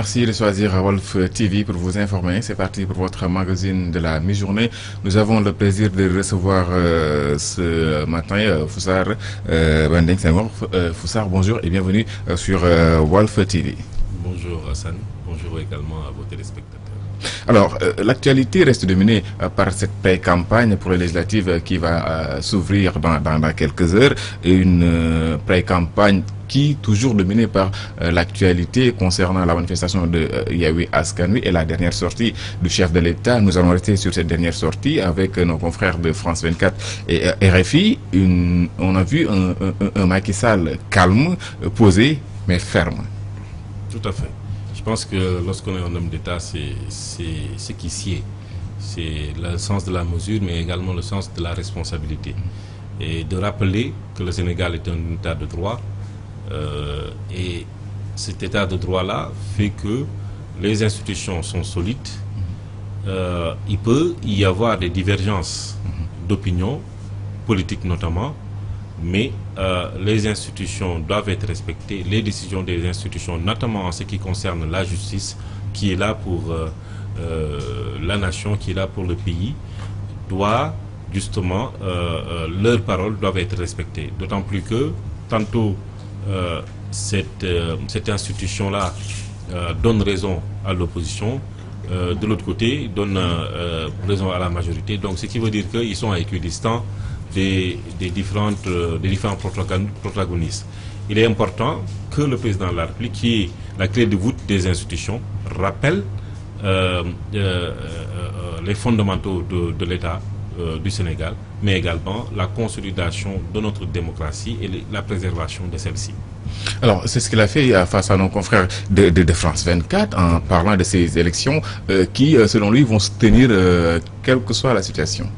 Merci de choisir Wolf TV pour vous informer. C'est parti pour votre magazine de la mi-journée. Nous avons le plaisir de recevoir ce matin Foussar Banding Senghor. Foussar, bonjour et bienvenue sur Wolf TV. Bonjour Hassan, bonjour également à vos téléspectateurs. Alors, l'actualité reste dominée par cette pré-campagne pour les législatives qui va s'ouvrir dans quelques heures. Une pré-campagne qui toujours dominée par l'actualité concernant la manifestation de Yewwi Askan Wi et la dernière sortie du chef de l'État. Nous allons rester sur cette dernière sortie avec nos confrères de France 24 et RFI. On a vu un Macky Sall calme, posé, mais ferme. Tout à fait. Je pense que lorsqu'on est un homme d'État, c'est ce qui sied. C'est le sens de la mesure, mais également le sens de la responsabilité. Et de rappeler que le Sénégal est un État de droit. Et cet État de droit-là fait que les institutions sont solides. Il peut y avoir des divergences d'opinion, politiques notamment, mais les institutions doivent être respectées, les décisions des institutions, notamment en ce qui concerne la justice, qui est là pour la nation, qui est là pour le pays, doit justement, leurs paroles doivent être respectées. D'autant plus que tantôt cette institution-là donne raison à l'opposition, de l'autre côté donne raison à la majorité, donc ce qui veut dire qu'ils sont à équidistants des différents protagonistes. Il est important que le président de la République, qui est la clé de voûte des institutions, rappelle les fondamentaux de l'État du Sénégal, mais également la consolidation de notre démocratie et la préservation de celle-ci. Alors, c'est ce qu'il a fait face à nos confrères de France 24 en parlant de ces élections qui, selon lui, vont se tenir quelle que soit la situation.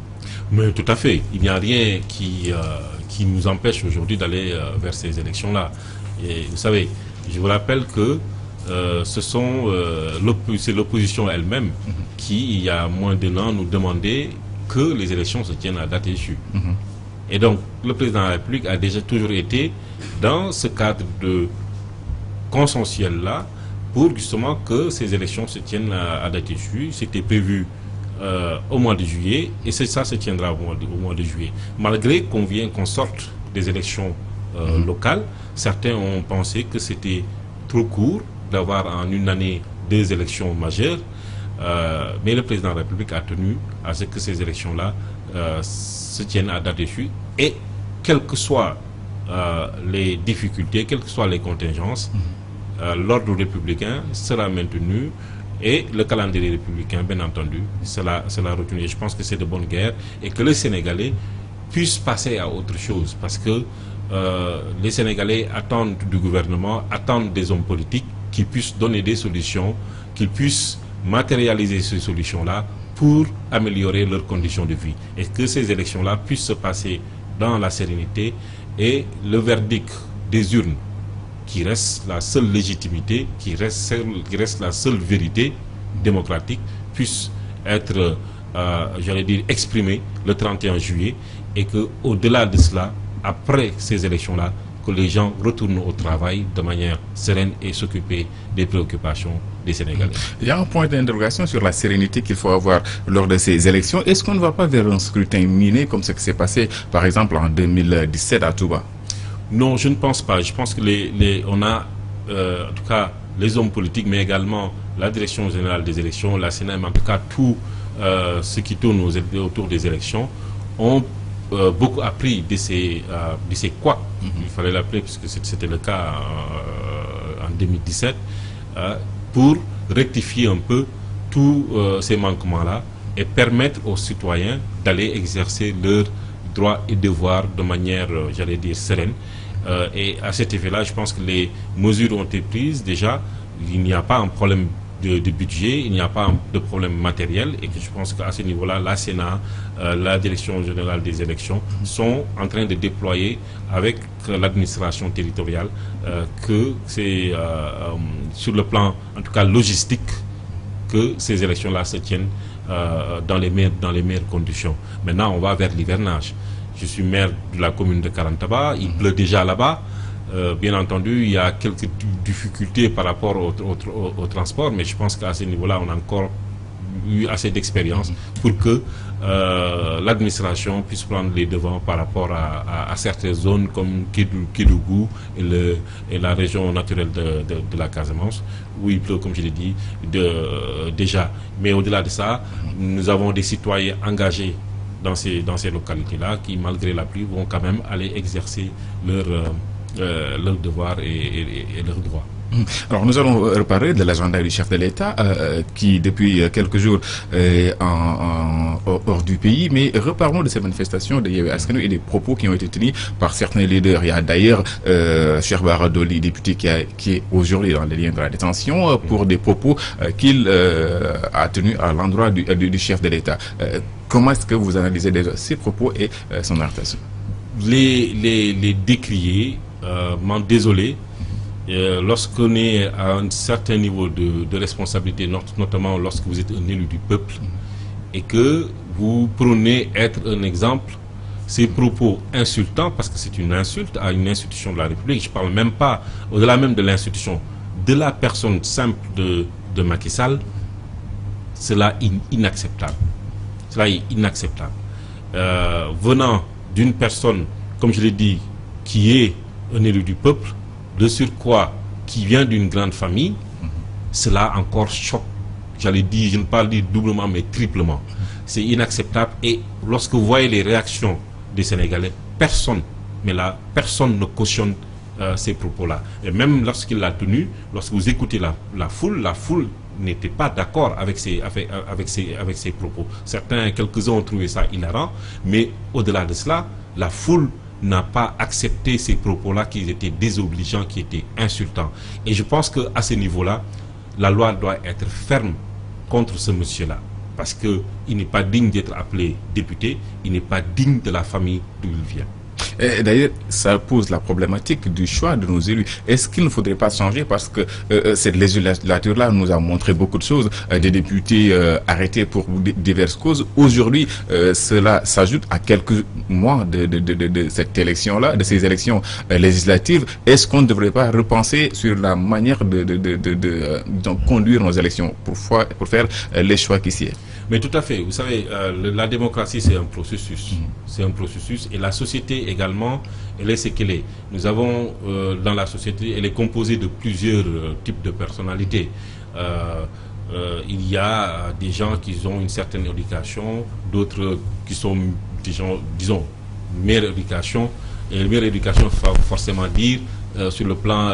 Mais tout à fait. Il n'y a rien qui nous empêche aujourd'hui d'aller vers ces élections-là. Et vous savez, je vous rappelle que c'est l'opposition elle-même qui, il y a moins d'un an, nous demandait que les élections se tiennent à date échue. Et donc, le président de la République a déjà toujours été dans ce cadre de consensuel-là pour justement que ces élections se tiennent à date échue. C'était prévu au mois de juillet, et ça se tiendra au mois de juillet. Malgré qu'on sorte des élections locales, certains ont pensé que c'était trop court d'avoir en une année 2 élections majeures, mais le président de la République a tenu à ce que ces élections-là se tiennent à date échue, et quelles que soient les difficultés, quelles que soient les contingences, l'ordre républicain sera maintenu. Et le calendrier républicain, bien entendu, cela retenu. Je pense que c'est de bonne guerre et que les Sénégalais puissent passer à autre chose. Parce que les Sénégalais attendent du gouvernement, attendent des hommes politiques qui puissent donner des solutions, qui puissent matérialiser ces solutions-là pour améliorer leurs conditions de vie. Et que ces élections-là puissent se passer dans la sérénité, et le verdict des urnes, qui reste la seule légitimité, qui reste la seule vérité démocratique, puisse être, j'allais dire, exprimé le 31 juillet, et qu'au-delà de cela, après ces élections-là, que les gens retournent au travail de manière sereine et s'occuper des préoccupations des Sénégalais. Il y a un point d'interrogation sur la sérénité qu'il faut avoir lors de ces élections. Est-ce qu'on ne va pas vers un scrutin miné comme ce qui s'est passé, par exemple, en 2017 à Touba? Non, je ne pense pas. Je pense que on a, en tout cas, les hommes politiques, mais également la direction générale des élections, la Sénat, mais en tout cas tout ce qui tourne autour des élections, ont beaucoup appris de ces couacs. Il fallait l'appeler, puisque c'était le cas en 2017, pour rectifier un peu tous ces manquements-là et permettre aux citoyens d'aller exercer leurs droits et devoirs de manière, j'allais dire, sereine. Et à cet effet-là, je pense que les mesures ont été prises déjà. Il n'y a pas un problème de budget, il n'y a pas de problème matériel, et que je pense qu'à ce niveau-là, la Sénat, la Direction générale des élections sont en train de déployer avec l'administration territoriale que c'est sur le plan, en tout cas logistique, que ces élections-là se tiennent dans les meilleures conditions. Maintenant, on va vers l'hivernage. Je suis maire de la commune de Karantaba, il pleut déjà là-bas. Bien entendu, il y a quelques difficultés par rapport au transport, mais je pense qu'à ce niveau-là, on a encore eu assez d'expérience pour que l'administration puisse prendre les devants par rapport à certaines zones comme Kédougou et la région naturelle de la Casamance, où il pleut, comme je l'ai dit, déjà. Mais au-delà de ça, nous avons des citoyens engagés dans ces localités-là qui, malgré la pluie, vont quand même aller exercer leur devoir et leurs droits. Alors nous allons reparler de l'agenda du chef de l'État qui depuis quelques jours est hors du pays, mais reparlons de ces manifestations de Yewwi Askan Wi et des propos qui ont été tenus par certains leaders. Il y a d'ailleurs Cheikh Bara Dolly, député qui est aujourd'hui dans les liens de la détention pour des propos qu'il a tenus à l'endroit du chef de l'État. Comment est-ce que vous analysez déjà ces propos et son arrestation? Les décrier, m'en désoler. Lorsqu'on est à un certain niveau de responsabilité, notamment lorsque vous êtes un élu du peuple, et que vous prônez être un exemple, ces propos insultants, parce que c'est une insulte à une institution de la République, je ne parle même pas, au-delà même de l'institution, de la personne simple de Macky Sall, cela est inacceptable. Cela est inacceptable. Venant d'une personne, comme je l'ai dit, qui est un élu du peuple, de surcroît qui vient d'une grande famille, cela encore choque. J'allais dire, je ne parle pas doublement, mais triplement. C'est inacceptable. Et lorsque vous voyez les réactions des Sénégalais, personne, mais là, personne ne cautionne ces propos-là. Et même lorsqu'il l'a tenu, lorsque vous écoutez la foule n'était pas d'accord avec ces propos. Quelques-uns ont trouvé ça hilarant, mais au-delà de cela, la foule n'a pas accepté ces propos-là qui étaient désobligeants, qui étaient insultants. Et je pense qu'à ce niveau-là, la loi doit être ferme contre ce monsieur-là. Parce qu'il n'est pas digne d'être appelé député, il n'est pas digne de la famille d'où il vient. D'ailleurs, ça pose la problématique du choix de nos élus. Est-ce qu'il ne faudrait pas changer parce que cette législature-là nous a montré beaucoup de choses, des députés arrêtés pour diverses causes. Aujourd'hui, cela s'ajoute à quelques mois de cette élection-là, de ces élections législatives. Est-ce qu'on ne devrait pas repenser sur la manière de conduire nos élections pour faire les choix qui s'y est? Mais tout à fait. Vous savez, la démocratie, c'est un processus. C'est un processus. Et la société également, elle est ce qu'elle est. Nous avons, dans la société, elle est composée de plusieurs types de personnalités. Il y a des gens qui ont une certaine éducation, d'autres qui sont, disons, meilleure éducation. Et meilleure éducation, il faut forcément dire sur le plan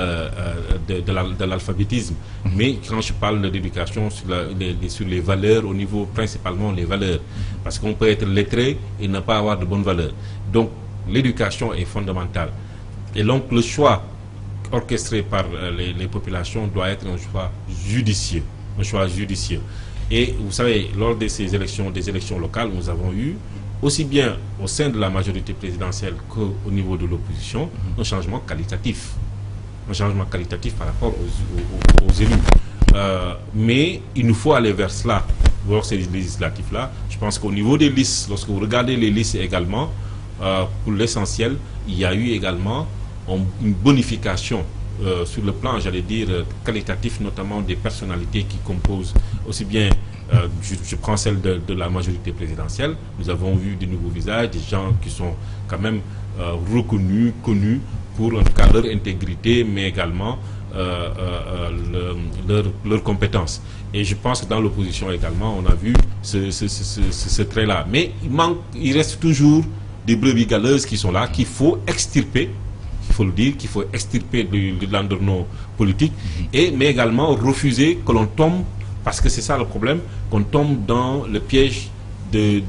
de l'alphabétisme. Mais quand je parle d'éducation sur les valeurs, au niveau principalement les valeurs, parce qu'on peut être lettré et ne pas avoir de bonnes valeurs. Donc l'éducation est fondamentale. Et donc le choix orchestré par les populations doit être un choix judicieux. Un choix judicieux. Et vous savez, lors de ces élections, des élections locales, nous avons eu, aussi bien au sein de la majorité présidentielle qu'au niveau de l'opposition, un changement qualitatif. Un changement qualitatif par rapport aux élus. Mais il nous faut aller vers cela, vers ces législatifs-là. Je pense qu'au niveau des listes, lorsque vous regardez les listes également, pour l'essentiel, il y a eu également une bonification sur le plan, j'allais dire, qualitatif, notamment des personnalités qui composent aussi bien... je prends celle de la majorité présidentielle. Nous avons vu de nouveaux visages, des gens qui sont quand même reconnus, connus pour en tout cas leur intégrité, mais également leurs compétences. Et je pense que dans l'opposition également, on a vu ce trait-là. Mais il reste toujours des brebis galeuses qui sont là, qu'il faut extirper. Il faut le dire, qu'il faut extirper de l'environnement politique, mais également refuser que l'on tombe. Parce que c'est ça le problème, qu'on tombe dans le piège j'allais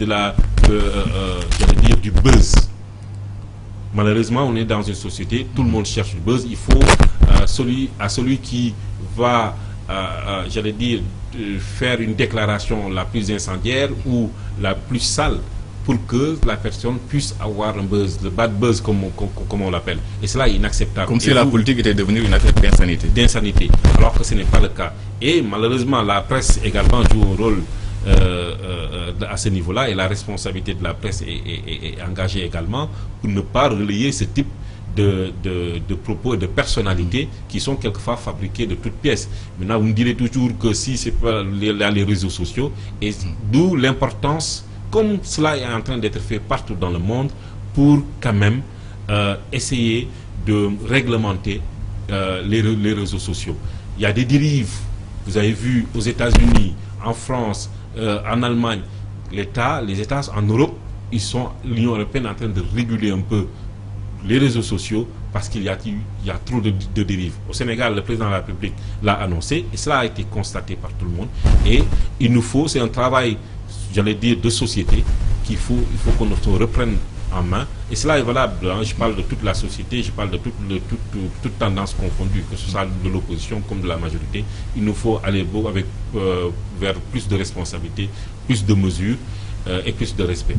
dire, du buzz. Malheureusement, on est dans une société, tout le monde cherche le buzz. Il faut celui qui va, j'allais dire, faire une déclaration la plus incendiaire ou la plus sale pour que la personne puisse avoir un buzz, le bad buzz comme on l'appelle. Et cela est inacceptable. Comme si la politique était devenue une affaire d'insanité. D'insanité, alors que ce n'est pas le cas. Et malheureusement, la presse également joue un rôle à ce niveau-là, et la responsabilité de la presse est engagée également pour ne pas relayer ce type de propos et de personnalités qui sont quelquefois fabriqués de toutes pièces. Maintenant, vous me direz toujours que si c'est pas les réseaux sociaux, et d'où l'importance, comme cela est en train d'être fait partout dans le monde, pour quand même essayer de réglementer les réseaux sociaux. Il y a des dérives, vous avez vu aux États-Unis, en France, en Allemagne, les États en Europe, l'Union européenne est en train de réguler un peu les réseaux sociaux parce qu'il y a trop de dérives. Au Sénégal, le président de la République l'a annoncé et cela a été constaté par tout le monde. Et il nous faut, c'est un travail, j'allais dire, de société il faut qu'on se reprenne en main. Et cela est valable, hein. Je parle de toute la société, je parle de toute tendance confondue, que ce soit de l'opposition comme de la majorité. Il nous faut aller vers plus de responsabilité, plus de mesures. Et plus de respect.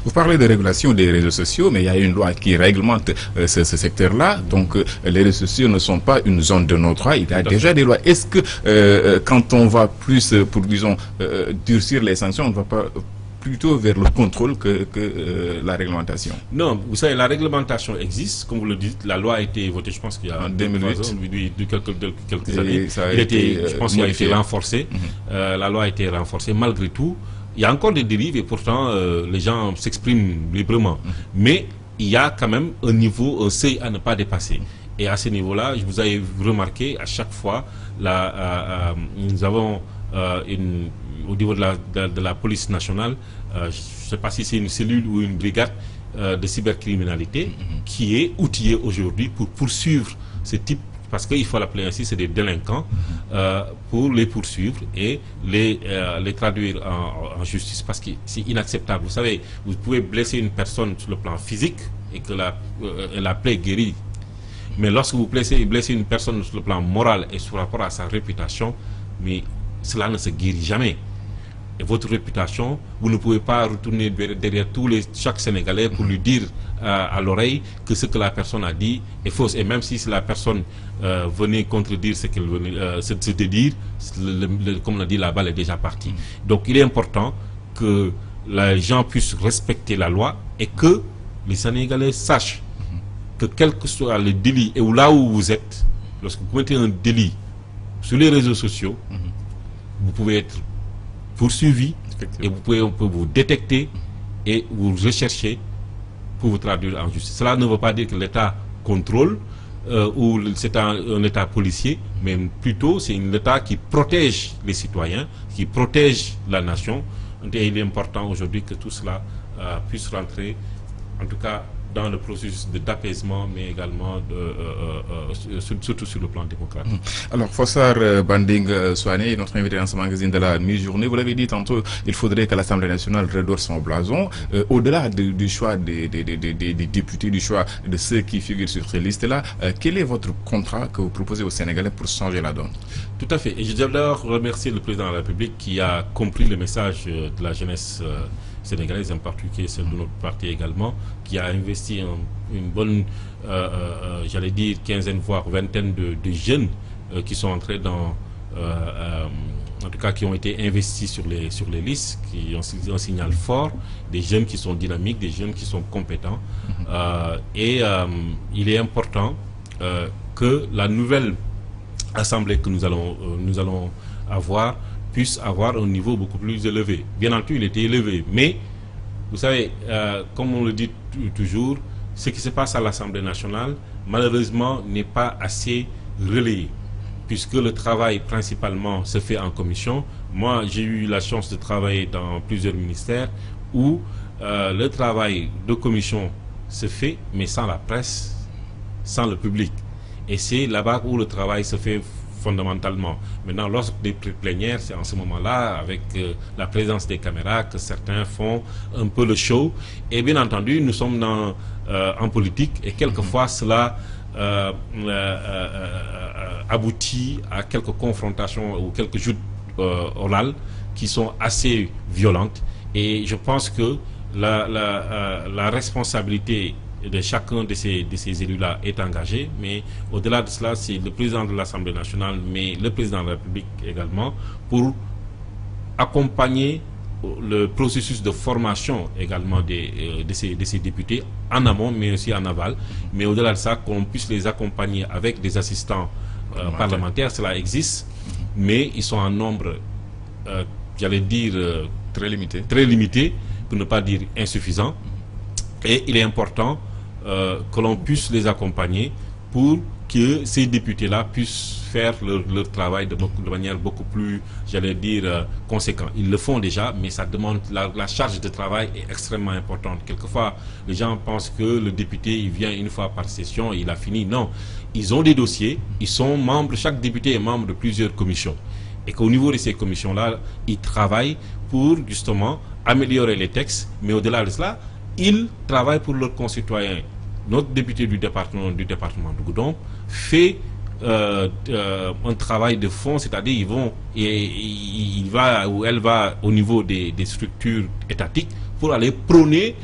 Vous parlez de régulation des réseaux sociaux, mais il y a une loi qui réglemente ce secteur-là. Donc, les réseaux sociaux ne sont pas une zone de non-droit. Il y a déjà des lois. Est-ce que quand on va plus, pour disons, durcir les sanctions, on ne va pas plutôt vers le contrôle que la réglementation? Non, vous savez, la réglementation existe, comme vous le dites. La loi a été votée, je pense qu'il y a en 2008, de quelques années. Je pense qu'il a été renforcé. La loi a été renforcée malgré tout. Il y a encore des dérives et pourtant les gens s'expriment librement. Mais il y a quand même un niveau, un seuil à ne pas dépasser. Et à ce niveau-là, je vous avais remarqué, à chaque fois, nous avons au niveau de la police nationale, je ne sais pas si c'est une cellule ou une brigade de cybercriminalité qui est outillée aujourd'hui pour poursuivre ce type, parce qu'il faut l'appeler ainsi, c'est des délinquants, pour les poursuivre et les traduire en justice, parce que c'est inacceptable. Vous savez, vous pouvez blesser une personne sur le plan physique et que la plaie guérit. Mais lorsque vous blessez une personne sur le plan moral et sur rapport à sa réputation, mais cela ne se guérit jamais. Et votre réputation, vous ne pouvez pas retourner derrière chaque Sénégalais pour lui dire à l'oreille que ce que la personne a dit est faux. Et même si la personne venait contredire ce qu'elle venait de dire, comme on l'a dit, la balle est déjà partie. Donc il est important que les gens puissent respecter la loi et que les Sénégalais sachent que quel que soit le délit et là où vous êtes, lorsque vous commettez un délit sur les réseaux sociaux, vous pouvez être poursuivi et on peut vous détecter et vous rechercher pour vous traduire en justice. Cela ne veut pas dire que l'État contrôle ou c'est un État policier, mais plutôt c'est un État qui protège les citoyens, qui protège la nation. Et il est important aujourd'hui que tout cela puisse rentrer, en tout cas dans le processus d'apaisement, mais également surtout sur le plan démocratique. Alors, Fossar Banding Souané, notre invité dans ce magazine de la mi-journée, vous l'avez dit tantôt, il faudrait que l'Assemblée nationale redore son blason. Au-delà du choix des députés, du choix de ceux qui figurent sur ces listes-là, quel est votre contrat que vous proposez aux Sénégalais pour changer la donne? Tout à fait. Et je dois d'abord remercier le président de la République qui a compris le message de la jeunesse sénégalaise, en particulier celle de notre parti également, qui a investi une bonne, j'allais dire, quinzaine, voire vingtaine de jeunes qui sont entrés dans, en tout cas qui ont été investis sur les listes, qui ont un signal fort, des jeunes qui sont dynamiques, des jeunes qui sont compétents. Et il est important que la nouvelle assemblée que nous allons avoir puisse avoir un niveau beaucoup plus élevé. Bien entendu, il était élevé, mais vous savez, comme on le dit toujours, ce qui se passe à l'Assemblée nationale, malheureusement, n'est pas assez relayé, puisque le travail principalement se fait en commission. Moi, j'ai eu la chance de travailler dans plusieurs ministères où le travail de commission se fait, mais sans la presse, sans le public. Et c'est là-bas où le travail se fait fondamentalement. Maintenant, lorsque des plénières, c'est en ce moment-là, avec la présence des caméras, que certains font un peu le show. Et bien entendu, nous sommes en politique et quelquefois cela aboutit à quelques confrontations ou quelques joutes orales qui sont assez violentes. Et je pense que la responsabilité de chacun de ces élus-là est engagé, mais au-delà de cela, c'est le président de l'Assemblée nationale, mais le président de la République également, pour accompagner le processus de formation également de ces députés en amont, mais aussi en aval. Mais au-delà de ça, qu'on puisse les accompagner avec des assistants parlementaires, cela existe, mais ils sont en nombre, j'allais dire, très limité, pour ne pas dire insuffisant. Et il est important que l'on puisse les accompagner pour que ces députés-là puissent faire leur travail de manière beaucoup plus, j'allais dire, conséquente. Ils le font déjà, mais ça demande, la charge de travail est extrêmement importante. Quelquefois, les gens pensent que le député, il vient une fois par session et il a fini. Non, ils ont des dossiers, ils sont membres, chaque député est membre de plusieurs commissions. Et qu'au niveau de ces commissions-là, ils travaillent pour justement améliorer les textes, mais au-delà de cela, ils travaillent pour leurs concitoyens. Notre député du département de Goudomp fait un travail de fond, c'est-à-dire il va ou elle va au niveau des structures étatiques pour aller prôner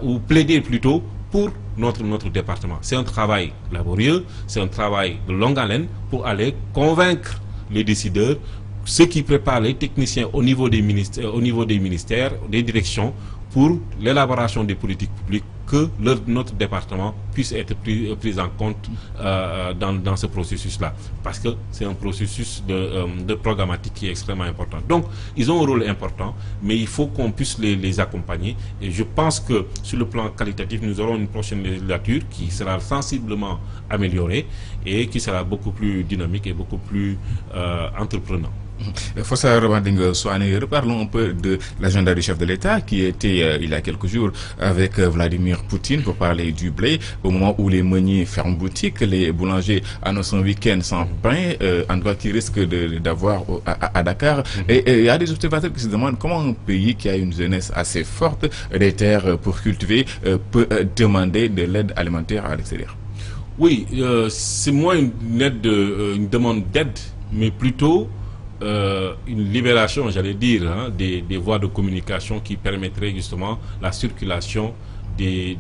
ou plaider plutôt pour notre département. C'est un travail laborieux, c'est un travail de longue haleine pour aller convaincre les décideurs, ceux qui préparent les techniciens au niveau des ministères, des directions, pour l'élaboration des politiques publiques, que notre département puisse être pris en compte dans ce processus-là. Parce que c'est un processus de programmatique qui est extrêmement important. Donc, ils ont un rôle important, mais il faut qu'on puisse les accompagner. Et je pense que sur le plan qualitatif, nous aurons une prochaine législature qui sera sensiblement améliorée et qui sera beaucoup plus dynamique et beaucoup plus entreprenant. Parlons un peu de l'agenda du chef de l'État qui était il y a quelques jours avec Vladimir Poutine pour parler du blé. Au moment où les meuniers ferment boutique, les boulangers annoncent un week-end sans pain, endroit qui risque d'avoir à Dakar. Et il y a des observateurs qui se demandent comment un pays qui a une jeunesse assez forte, des terres pour cultiver, peut demander de l'aide alimentaire à l'extérieur. Oui, c'est moins une demande d'aide, mais plutôt une libération, j'allais dire, hein, des voies de communication qui permettraient justement la circulation des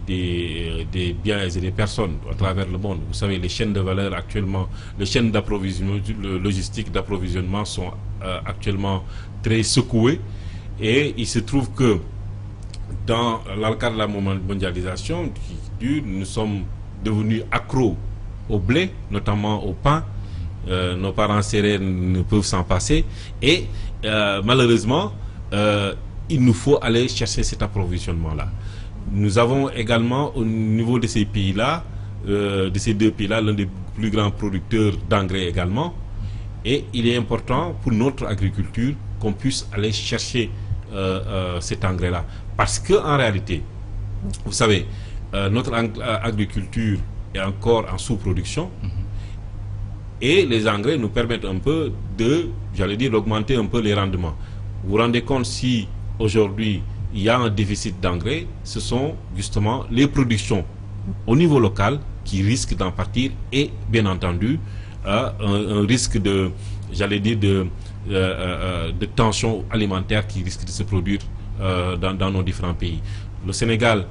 biens et des personnes à travers le monde. Vous savez, les chaînes de valeur actuellement, les chaînes d'approvisionnement, logistique d'approvisionnement sont actuellement très secouées, et il se trouve que dans le cadre de la mondialisation qui dure, nous sommes devenus accros au blé, notamment au pain. Nos parents sérères ne peuvent s'en passer, et malheureusement il nous faut aller chercher cet approvisionnement là. Nous avons également au niveau de ces pays là, de ces deux pays là, l'un des plus grands producteurs d'engrais également, et il est important pour notre agriculture qu'on puisse aller chercher cet engrais là, parce que en réalité, vous savez, notre agriculture est encore en sous-production. Et les engrais nous permettent un peu j'allais dire, d'augmenter un peu les rendements. Vous vous rendez compte, si aujourd'hui il y a un déficit d'engrais, ce sont justement les productions au niveau local qui risquent d'en partir, et bien entendu un risque j'allais dire, de tension alimentaire qui risque de se produire dans nos différents pays. Le Sénégal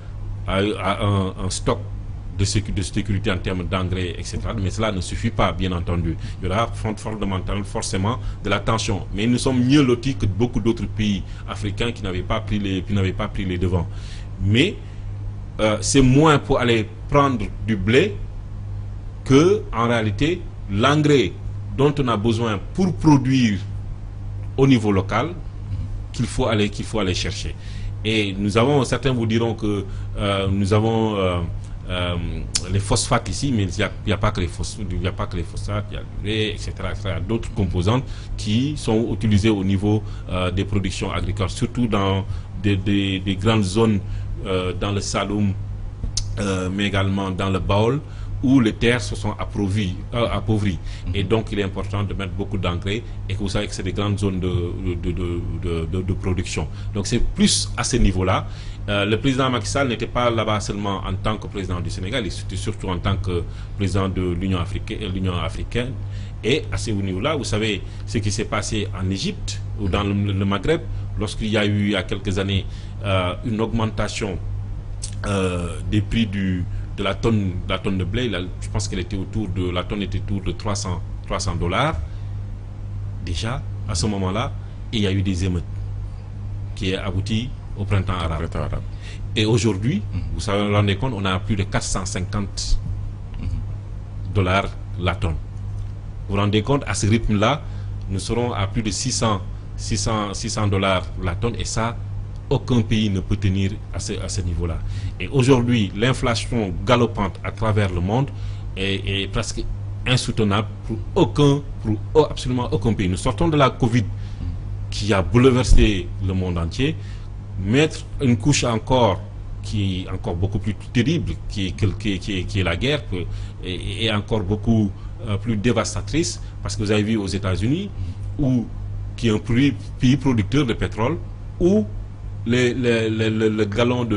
a un stock de sécurité en termes d'engrais, etc. Mais cela ne suffit pas, bien entendu. Il y aura fondamentalement forcément de la tension. Mais nous sommes mieux lotis que beaucoup d'autres pays africains qui n'avaient pas pris les devants. Mais c'est moins pour aller prendre du blé que, en réalité, l'engrais dont on a besoin pour produire au niveau local qu'il faut aller chercher. Et nous avons, certains vous diront que nous avons les phosphates ici, mais il n'y a pas que les phosphates, il y a l'urée, etc. Il y a d'autres composantes qui sont utilisées au niveau des productions agricoles, surtout dans des grandes zones, dans le Saloum, mais également dans le Baol, où les terres se sont appauvries. Et donc il est important de mettre beaucoup d'engrais, et que vous savez que c'est des grandes zones de production. Donc c'est plus à ce niveau-là. Le président Macky Sall n'était pas là-bas seulement en tant que président du Sénégal, il était surtout en tant que président de l'Union africaine. Et à ce niveau-là, vous savez ce qui s'est passé en Égypte ou dans le Maghreb, lorsqu'il y a eu, il y a quelques années, une augmentation des prix de la tonne de blé. Je pense qu'elle était la tonne était autour de 300 $. Déjà, à ce moment-là, il y a eu des émeutes qui est abouti au printemps arabe. Printemps arabe. Et aujourd'hui, vous vous rendez compte, on a plus de 450 dollars la tonne. Vous vous rendez compte, à ce rythme-là, nous serons à plus de 600 dollars la tonne, et ça, aucun pays ne peut tenir à ce niveau-là. Et aujourd'hui, l'inflation galopante à travers le monde est presque insoutenable pour absolument aucun pays. Nous sortons de la Covid qui a bouleversé le monde entier. Mettre une couche encore qui est encore beaucoup plus terrible, qui est la guerre, et encore beaucoup plus dévastatrice, parce que vous avez vu aux États-Unis, qui est un pays producteur de pétrole, où le gallon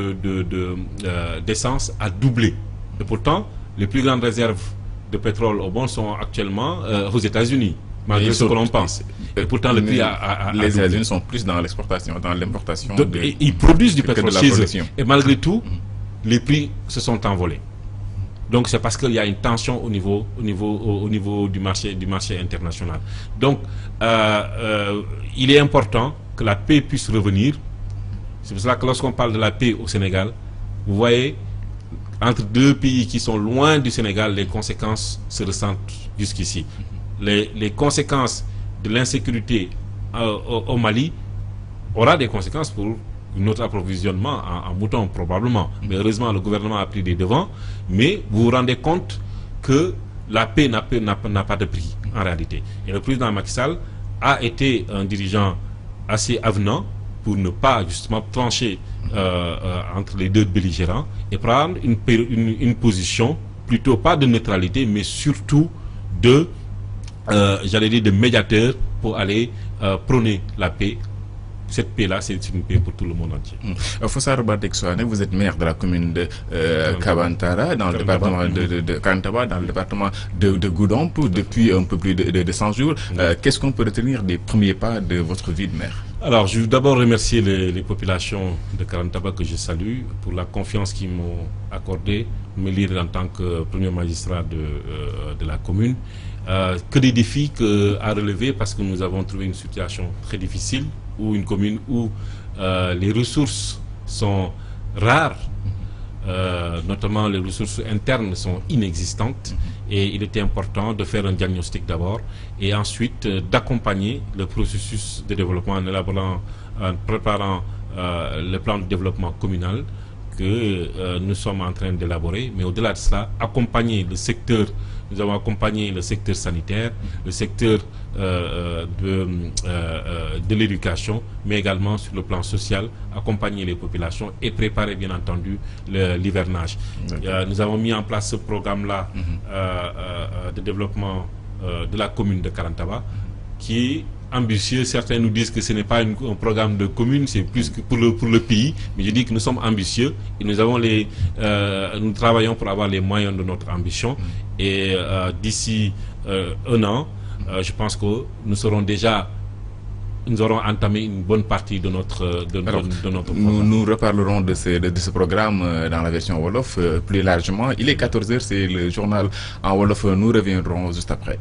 d'essence a doublé. Et pourtant, les plus grandes réserves de pétrole au monde sont actuellement aux États-Unis, malgré ce que l'on pense. Et pourtant, le prix a les États-Unis sont plus dans l'exportation, dans l'importation. Ils produisent du pétrole chez eux. Et malgré tout, les prix se sont envolés. Donc c'est parce qu'il y a une tension au niveau du marché international. Donc il est important que la paix puisse revenir. C'est pour cela que lorsqu'on parle de la paix au Sénégal, vous voyez, entre deux pays qui sont loin du Sénégal, les conséquences se ressentent jusqu'ici. Les conséquences de l'insécurité au Mali aura des conséquences pour notre approvisionnement en moutons probablement. Mais heureusement, le gouvernement a pris des devants. Mais vous vous rendez compte que la paix n'a pas de prix en réalité. Et le président Macky Sall a été un dirigeant assez avenant pour ne pas justement trancher entre les deux belligérants et prendre une position plutôt pas de neutralité, mais surtout de j'allais dire de médiateur pour aller prôner la paix. Cette paix-là, c'est une paix pour tout le monde entier. Fossar Bardek-Souane, vous êtes maire de la commune de Kabantara, dans le département de Kantaba, dans le département de Goudomp, depuis un peu plus de 100 jours. Qu'est-ce qu'on peut retenir des premiers pas de votre vie de maire? Alors, je veux d'abord remercier les populations de Kantaba que je salue pour la confiance qu'ils m'ont accordée, me lire en tant que premier magistrat de la commune. Que des défis à relever, parce que nous avons trouvé une situation très difficile, ou une commune où les ressources sont rares, notamment les ressources internes sont inexistantes, et il était important de faire un diagnostic d'abord et ensuite d'accompagner le processus de développement en préparant le plan de développement communal que nous sommes en train d'élaborer. Mais au-delà de cela, accompagner le secteur. Nous avons accompagné le secteur sanitaire, le secteur de l'éducation, mais également sur le plan social, accompagner les populations et préparer bien entendu l'hivernage. Nous avons mis en place ce programme-là de développement de la commune de Karantaba, qui est ambitieux. Certains nous disent que ce n'est pas un programme de commune, c'est plus que pour le pays. Mais je dis que nous sommes ambitieux et nous travaillons pour avoir les moyens de notre ambition. Et d'ici un an, je pense que nous aurons entamé une bonne partie de notre programme. Nous reparlerons de ce programme dans la version Wolof plus largement. Il est 14h, c'est le journal en Wolof. Nous reviendrons juste après.